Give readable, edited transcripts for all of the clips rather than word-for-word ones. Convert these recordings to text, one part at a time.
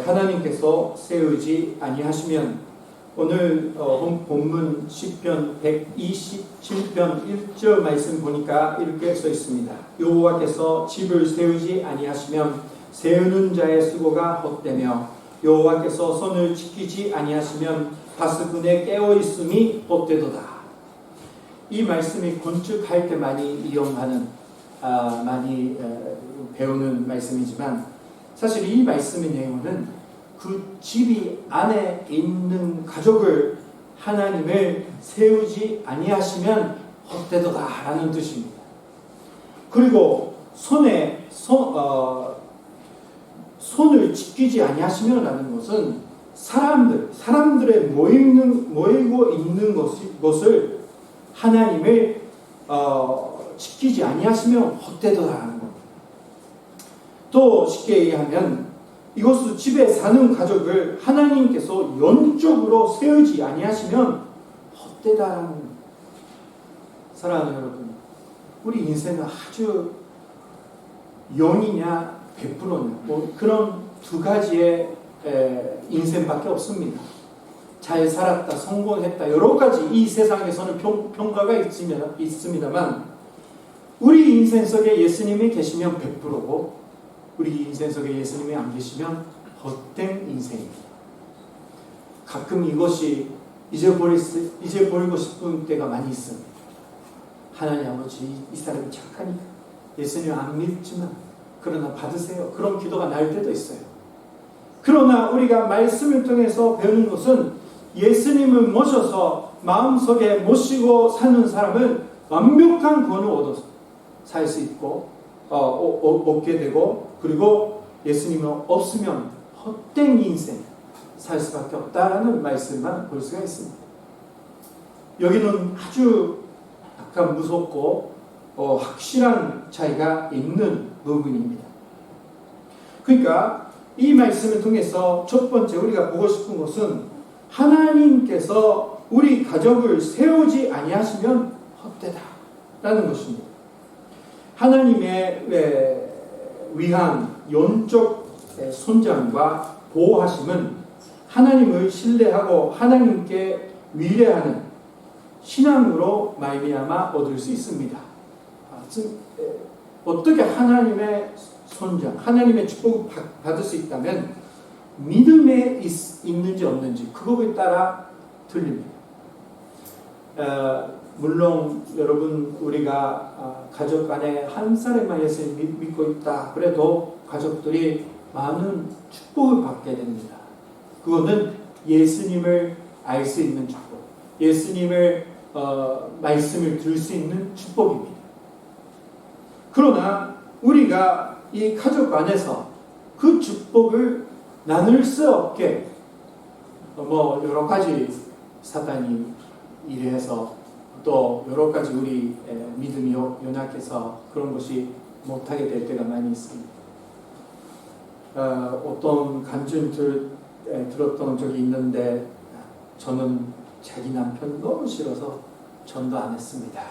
하나님께서 세우지 아니하시면 오늘 본문 시편 127편 1절 말씀 보니까 이렇게 써 있습니다. 여호와께서 집을 세우지 아니하시면 세우는 자의 수고가 헛되며 여호와께서 손을 지키지 아니하시면 바스군에 깨어있음이 헛되도다. 이 말씀이 건축할 때 많이 이용하는 많이 배우는 말씀이지만 사실 이 말씀의 내용은 그 집이 안에 있는 가족을 하나님을 세우지 아니하시면 헛되도다라는 뜻입니다. 그리고 손을 지키지 아니하시면라는 것은 사람들의 모이고 있는 것을 하나님을 지키지 아니하시면 헛되도다라는 겁니다. 또 쉽게 얘기하면 이것은 집에 사는 가족을 하나님께서 영적으로 세우지 아니하시면 헛되다라는 겁니다. 사랑하는 여러분, 우리 인생은 아주 0이냐 100%냐 그런 두 가지의 인생밖에 없습니다. 잘 살았다, 성공했다, 여러 가지 이 세상에서는 평가가 있습니다만 우리 인생 속에 예수님이 계시면 100%고 우리 인생 속에 예수님이 안 계시면 헛된 인생입니다. 가끔 이것이 잊어버리고 싶은 때가 많이 있습니다. 하나님 아버지, 이 사람이 착하니까 예수님 안 믿지만 그러나 받으세요. 그런 기도가 날 때도 있어요. 그러나 우리가 말씀을 통해서 배우는 것은 예수님을 모셔서 마음속에 모시고 사는 사람은 완벽한 구원을 얻어서 살 수 있고 얻게 되고 그리고 예수님이 없으면 헛된 인생 살 수밖에 없다라는 말씀만 볼 수가 있습니다. 여기는 아주 약간 무섭고 확실한 차이가 있는 부분입니다. 그러니까 이 말씀을 통해서 첫 번째 우리가 보고 싶은 것은 하나님께서 우리 가족을 세우지 아니하시면 헛되다라는 것입니다. 하나님의 위한 영적 손장과 보호하심은 하나님을 신뢰하고 하나님께 위례하는 신앙으로 말미암아 얻을 수 있습니다. 어떻게 하나님의 손장, 하나님의 축복을 받을 수 있다면 믿음에 있는지 없는지 그거에 따라 틀립니다. 물론 여러분 우리가 가족 안에 한 사람만 예수님 믿고 있다 그래도 가족들이 많은 축복을 받게 됩니다. 그거는 예수님을 알 수 있는 축복, 예수님을 말씀을 들을 수 있는 축복입니다. 그러나 우리가 이 가족 안에서 그 축복을 나눌 수 없게 여러 가지 사단이 일해서 또 여러 가지 우리 믿음이 연약해서 그런 것이 못하게 될 때가 많이 있습니다. 어떤 간증 들었던 적이 있는데 저는 자기 남편 너무 싫어서 전도 안 했습니다.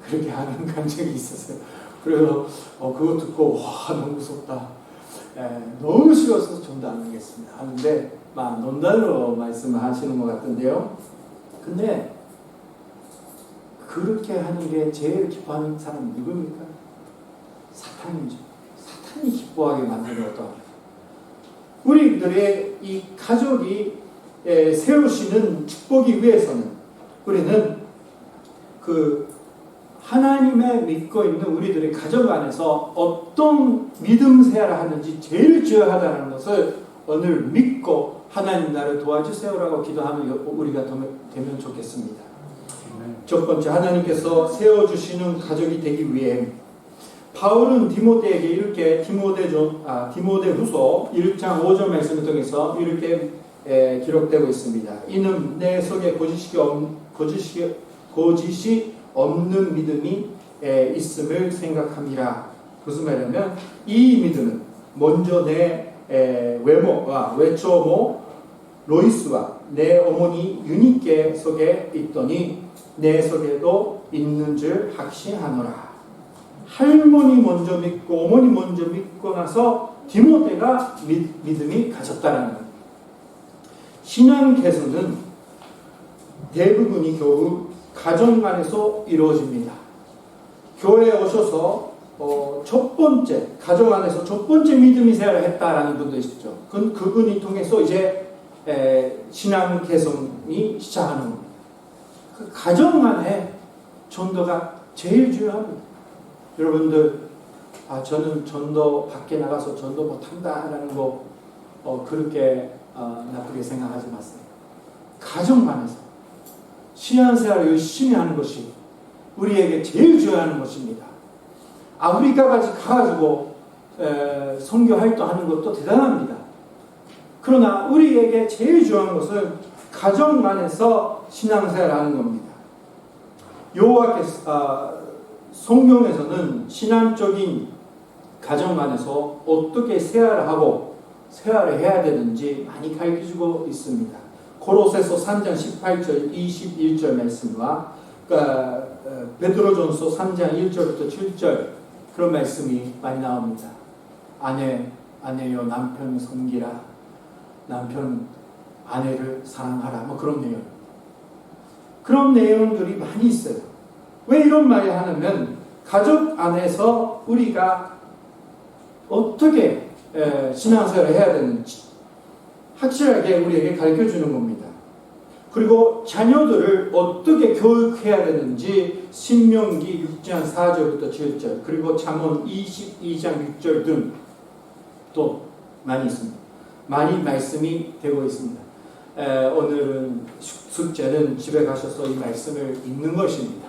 그렇게 하는 간증이 있었어요. 그래서 그거 듣고 너무 무섭다. 너무 싫어서 전도 안 하겠습니다. 하는데 논단으로 말씀을 하시는 것 같은데요. 근데 그렇게 하는 게 제일 기뻐하는 사람은 누굽니까? 사탄이죠. 사탄이 기뻐하게 만드는 것도 우리들의 이 가족이 세우시는 축복이 위해서는 우리는 그 하나님의 믿고 있는 우리들의 가족 안에서 어떤 믿음 생활을 하는지 제일 중요하다는 것을 오늘 믿고 하나님 나를 도와주세요라고 기도하는 우리가 되면 좋겠습니다. 첫 번째, 하나님께서 세워주시는 가족이 되기 위해 바울은 디모데에게 이렇게 디모데후서 1장 5절 말씀을 통해서 이렇게 기록되고 있습니다. 이는 내 속에 거짓이 없는 믿음이 있음을 생각함이라. 무슨 말이냐면 이 믿음은 먼저 내 외모와 외초모 로이스와 내 어머니 유니께 속에 있더니 내 속에도 있는 줄 확신하노라. 할머니 먼저 믿고 어머니 먼저 믿고 나서 디모데가 믿음이 가졌다라는 겁니다. 신앙 개선은 대부분이 겨우 가정 안에서 이루어집니다. 교회에 오셔서 첫 번째, 가정 안에서 첫 번째 믿음의 생활을 했다라는 분도 있죠. 그분이 통해서 이제 신앙 개선이 시작하는 겁니다. 그 가정 안에 전도가 제일 중요합니다. 여러분들, 저는 전도 밖에 나가서 전도 못한다라는 거 그렇게 나쁘게 생각하지 마세요. 가정 안에서 신앙생활을 열심히 하는 것이 우리에게 제일 중요한 것입니다. 아프리카까지 가가지고 선교 활동하는 것도 대단합니다. 그러나 우리에게 제일 중요한 것은 가정 안에서 신앙생활을 하는 겁니다. 여호와께서 성경에서는 신앙적인 가정 안에서 어떻게 생활을 하고 생활을 해야 되는지 많이 가르쳐주고 있습니다. 고로새서 3장 18절 21절 말씀과 베드로전서 3장 1절부터 7절 그런 말씀이 많이 나옵니다. 아내여 남편 섬기라, 남편 아내를 사랑하라, 뭐 그런 내용. 그런 내용들이 많이 있어요. 왜 이런 말을 하냐면 가족 안에서 우리가 어떻게 신앙생활을 해야 되는지 확실하게 우리에게 가르쳐주는 겁니다. 그리고 자녀들을 어떻게 교육해야 되는지 신명기 6장 4절부터 7절 그리고 잠언 22장 6절 등 또 많이 있습니다. 많이 말씀이 되고 있습니다. 오늘은 숙제는 집에 가셔서 이 말씀을 읽는 것입니다.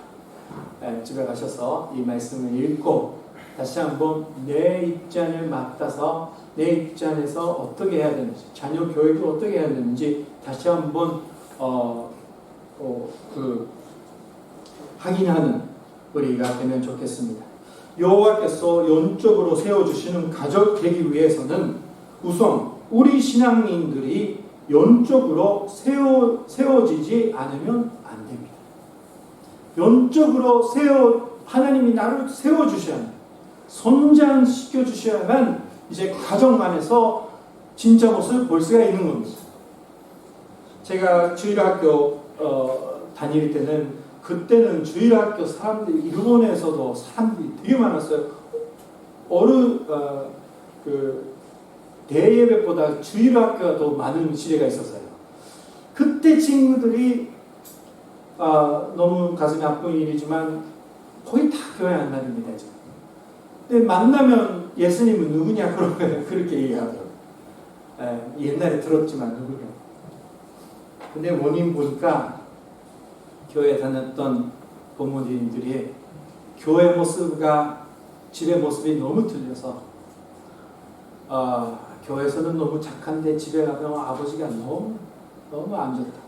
집에 가셔서 이 말씀을 읽고 다시 한번 내 입장을 맡아서 내 입장에서 어떻게 해야 되는지, 자녀 교육을 어떻게 해야 되는지 다시 한번 확인하는 우리가 되면 좋겠습니다. 여호와께서 영적으로 세워주시는 가족 되기 위해서는 우선 우리 신앙인들이 영적으로 세워지지 않으면 안 됩니다. 영적으로 하나님이 나를 세워주셔야 합니다. 성장시켜주셔야만 이제 가정 안에서 진짜 모습을 볼 수가 있는 겁니다. 제가 주일학교 다닐 때는 그때는 주일학교 사람들이 일본에서도 사람들이 되게 많았어요. 대예배보다 주일학교가 더 많은 시대가 있었어요. 그때 친구들이 너무 가슴이 아픈 일이지만 거의 다 교회 안 다닙니다. 근데 만나면 예수님은 누구냐 그렇게 얘기하더라고요. 옛날에 들었지만 누구냐. 근데 원인 보니까 교회 다녔던 부모님들이 교회 모습과 집의 모습이 너무 틀려서 교회에서는 너무 착한데 집에 가면 아버지가 너무 안 좋다.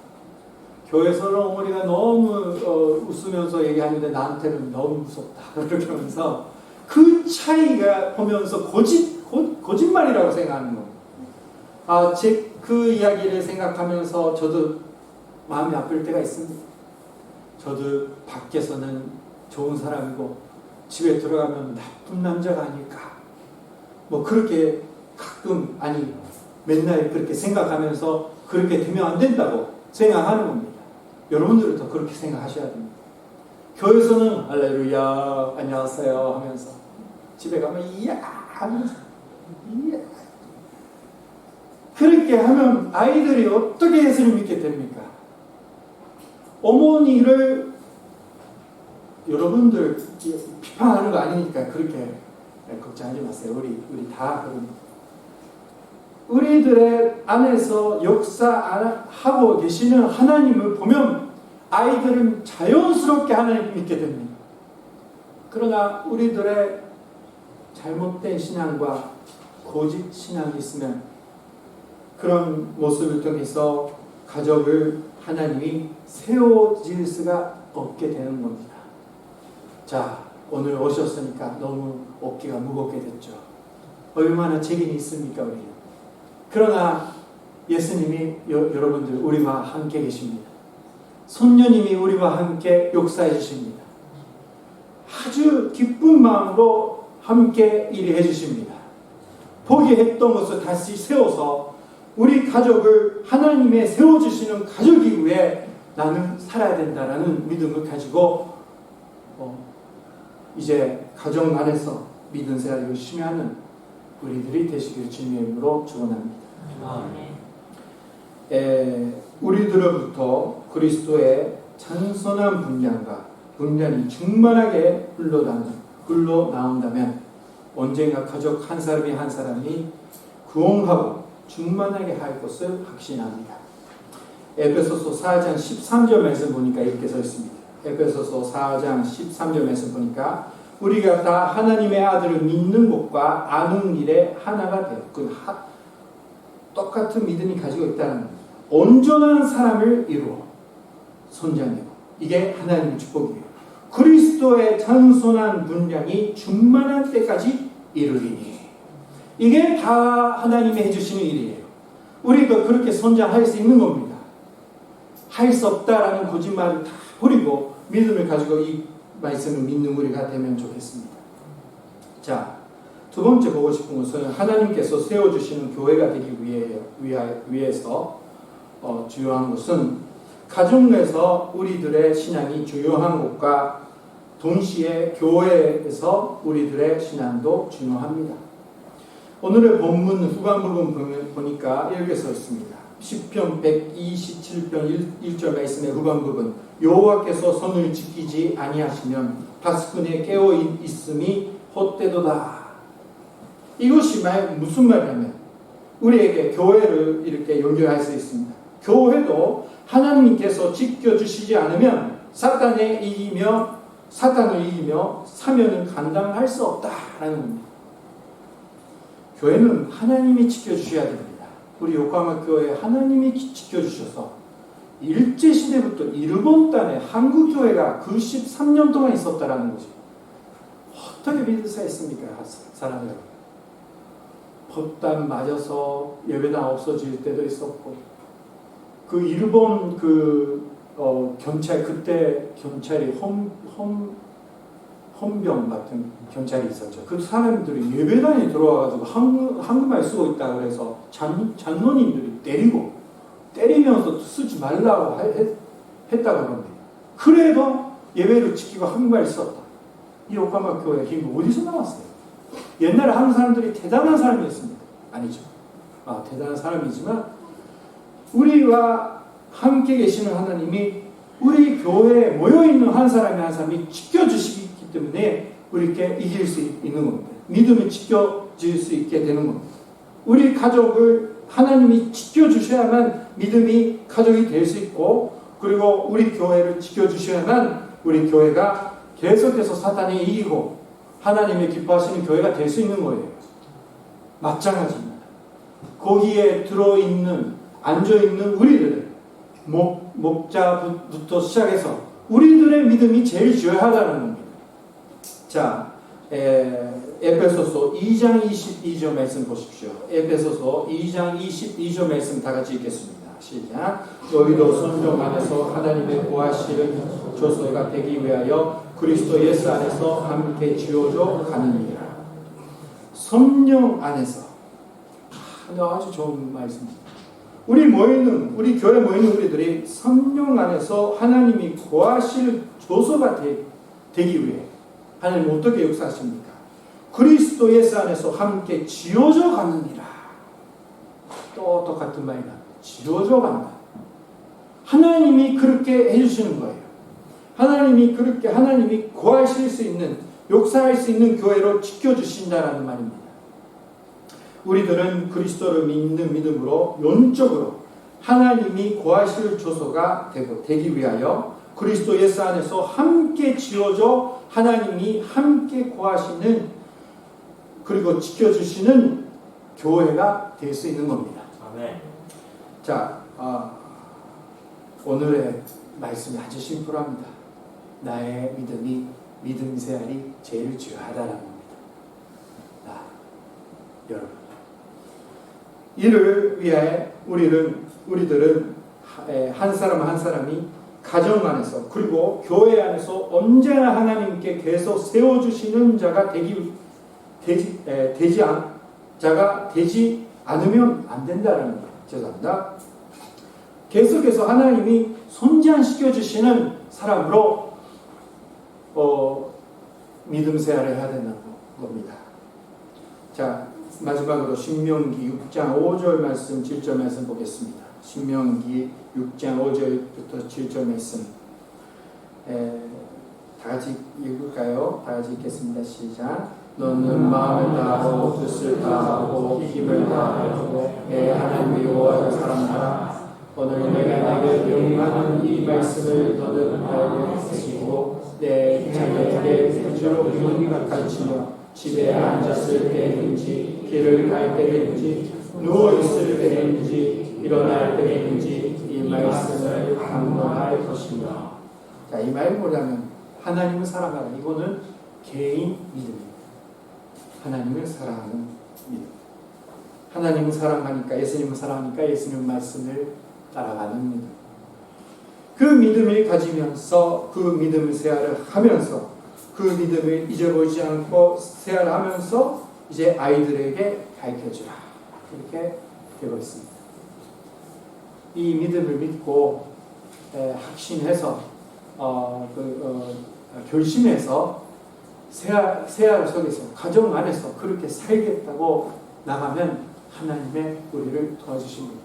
교회에서는 어머니가 너무 웃으면서 얘기하는데 나한테는 너무 무섭다. 그렇게 하면서 그 차이가 보면서 거짓말이라고 생각하는 겁니다. 그 이야기를 생각하면서 저도 마음이 아플 때가 있습니다. 저도 밖에서는 좋은 사람이고 집에 들어가면 나쁜 남자가 아닐까. 뭐 그렇게 가끔 맨날 그렇게 생각하면서 그렇게 되면 안 된다고 생각하는 겁니다. 여러분들도 그렇게 생각하셔야 됩니다. 교회에서는 할렐루야 안녕하세요 하면서 집에 가면 이야 하면서 이야 그렇게 하면 아이들이 어떻게 예수를 믿게 됩니까? 어머니를 여러분들 비판하는 거 아니니까 그렇게 걱정하지 마세요. 우리 다 그럽니다. 우리들의 안에서 역사하고 계시는 하나님을 보면 아이들은 자연스럽게 하나님을 믿게 됩니다. 그러나 우리들의 잘못된 신앙과 거짓 신앙이 있으면 그런 모습을 통해서 가족을 하나님이 세워질 수가 없게 되는 겁니다. 자, 오늘 오셨으니까 너무 어깨가 무겁게 됐죠. 얼마나 책임이 있습니까, 우리? 그러나 예수님이 여러분들 우리와 함께 계십니다. 성령님이 우리와 함께 역사해 주십니다. 아주 기쁜 마음으로 함께 일해 주십니다. 포기했던 것을 다시 세워서 우리 가족을 하나님의 세워주시는 가족이 위해 나는 살아야 된다라는 믿음을 가지고 이제 가정 안에서 믿음 생활을 열심히 하는 우리들이 되시길 주님의 이름으로 축원합니다. 우리들로부터 그리스도의 찬선한 분량이 충만하게 흘러나온다면 언젠가 가족 한 사람이 한 사람이 구원하고 충만하게 할 것을 확신합니다. 에베소서 4장 13절 말씀 보니까 이렇게 써 있습니다. 에베소서 4장 13절 말씀 보니까 우리가 다 하나님의 아들을 믿는 것과 아는 일에 하나가 되어 똑같은 믿음이 가지고 있다는 온전한 사람을 이루어 선장이고 이게 하나님의 축복이에요. 그리스도의 찬선한 분량이 충만한 때까지 이르리니 이게 다 하나님이 해주시는 일이에요. 우리가 그렇게 선장할 수 있는 겁니다. 할 수 없다라는 거짓말을 다 버리고 믿음을 가지고 이 말씀을 믿는 우리가 되면 좋겠습니다. 자, 두 번째 보고 싶은 것은 하나님께서 세워주시는 교회가 되기 위해서 중요한 것은 가정 내에서 우리들의 신앙이 중요한 것과 동시에 교회에서 우리들의 신앙도 중요합니다. 오늘의 본문 후반 부분 보니까 이렇게 써 있습니다. 시편 127편 1절 말씀의 후반 부분 여호와께서 선을 지키지 아니하시면 파수꾼에 깨어 있음이 헛되도다. 이것이 무슨 말이냐면 우리에게 교회를 이렇게 연결할 수 있습니다. 교회도 하나님께서 지켜주시지 않으면 사탄을 이기며 사면을 감당할 수 없다라는 겁니다. 교회는 하나님이 지켜주셔야 됩니다. 우리 요코하마 교회 하나님이 지켜주셔서 일제시대부터 일본 땅에 한국교회가 93년 동안 있었다라는 거죠. 어떻게 믿을 수가 있습니까? 사람 여러분. 법단 맞아서 예배당 없어질 때도 있었고 그 일본 경찰 그때 경찰이 헌병 같은 경찰이 있었죠. 그 사람들이 예배당에 들어와가지고 한국말 쓰고 있다 그래서 장로님들이 때리면서 쓰지 말라고 했다고 합니다. 그래도 예배를 지키고 한국말 썼다. 이 오카마 교회 힘이 어디서 나왔어요? 옛날에 한국 사람들이 대단한 사람이었습니다. 아니죠. 대단한 사람이지만 우리와 함께 계시는 하나님이 우리 교회에 모여있는 한 사람이 지켜주시기 때문에 우리께 이길 수 있는 겁니다. 믿음이 지켜질 수 있게 되는 겁니다. 우리 가족을 하나님이 지켜주셔야만 믿음이 가족이 될 수 있고 그리고 우리 교회를 지켜주셔야만 우리 교회가 계속해서 사탄이 이기고 하나님의 기뻐하시는 교회가 될 수 있는 거예요. 마찬가지입니다. 거기에 앉아있는 우리들 목자부터 시작해서 우리들의 믿음이 제일 중요하다는 겁니다. 자, 에베소서 2장 22절 말씀 보십시오. 에베소서 2장 22절 말씀 다 같이 읽겠습니다. 시작. 너희도 성령 안에서 하나님의 구하시는 조소가 되기 위하여 그리스도 예수 안에서 함께 지어져 가느니라. 성령 안에서. 아주 좋은 말씀입니다. 우리 교회 모이는 우리들이 성령 안에서 하나님이 거하실 조소가 되기 위해 하나님 어떻게 역사하십니까? 그리스도 예수 안에서 함께 지어져 가느니라. 또 똑같은 말이다. 지어져 간다. 하나님이 그렇게 해주시는 거예요. 하나님이 거하실 수 있는, 역사할 수 있는 교회로 지켜주신다라는 말입니다. 우리들은 그리스도를 믿는 믿음으로 영적으로 하나님이 거하실 조소가 되기 위하여 그리스도 예수 안에서 함께 지어져 하나님이 함께 거하시는 그리고 지켜주시는 교회가 될 수 있는 겁니다. 아멘. 자, 오늘의 말씀이 아주 심플합니다. 나의 믿음 생활이 제일 중요하다는 겁니다. 여러분, 이를 위해 우리들은 한 사람 한 사람이 가정 안에서 그리고 교회 안에서 언제나 하나님께 계속 세워주시는 자가 되지 자가 되지 않으면 안 된다는 거예요. 죄송합니다. 계속해서 하나님이 손장시켜 주시는 사람으로 믿음 생활을 해야 된다는 겁니다. 자, 마지막으로 신명기 6장 5절 말씀, 7절 말씀 보겠습니다. 신명기 6장 5절부터 7절 말씀. 다 같이 읽을까요? 다 같이 읽겠습니다. 시작. 너는 마음을 다하고 뜻을 다하고 힘을 다하고 내 하나님 여호와를 사랑하라. 오늘 내가 내게 명령하는 이 말씀을 너는 알고 지키고 내 자녀에게 구주로 가르치며 집에 앉았을 때든지 길을 갈 때든지 누워있을 때든지 일어날 때든지 이 말씀을 강론할 것이며. 자, 이 말 뭐냐면 하나님을 사랑하라. 이거는 개인 믿음입니다. 하나님을 사랑하는 믿음. 하나님을 사랑하니까, 예수님을 사랑하니까 예수님 말씀을 따라가는 믿음. 그 믿음을 가지면서 그 믿음을 세활을 하면서 그 믿음을 잊어버리지 않고 세활을 하면서 이제 아이들에게 가르쳐주라. 이렇게 되고 있습니다. 이 믿음을 믿고 확신해서 결심해서 세활 속에서 가정 안에서 그렇게 살겠다고 나가면 하나님의 우리를 도와주십니다.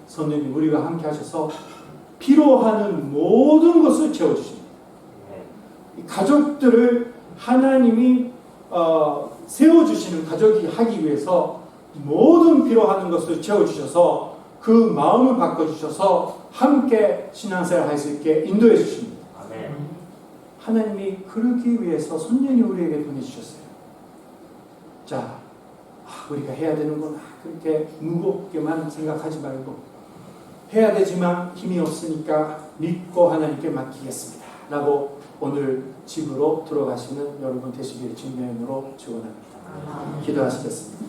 성령님 우리가 함께 하셔서 필요하는 모든 것을 채워주십니다. 이 가족들을 하나님이 세워주시는 가족이 하기 위해서 모든 필요하는 것을 채워주셔서 그 마음을 바꿔주셔서 함께 신앙생활 할 수 있게 인도해 주십니다. 하나님이 그러기 위해서 손님이 우리에게 보내주셨어요. 자, 우리가 해야 되는구나. 그렇게 무겁게만 생각하지 말고 해야 되지만 힘이 없으니까 믿고 하나님께 맡기겠습니다. 라고 오늘 집으로 들어가시는 여러분 되시기를 주님의 이름으로 축원합니다. 기도하시겠습니다.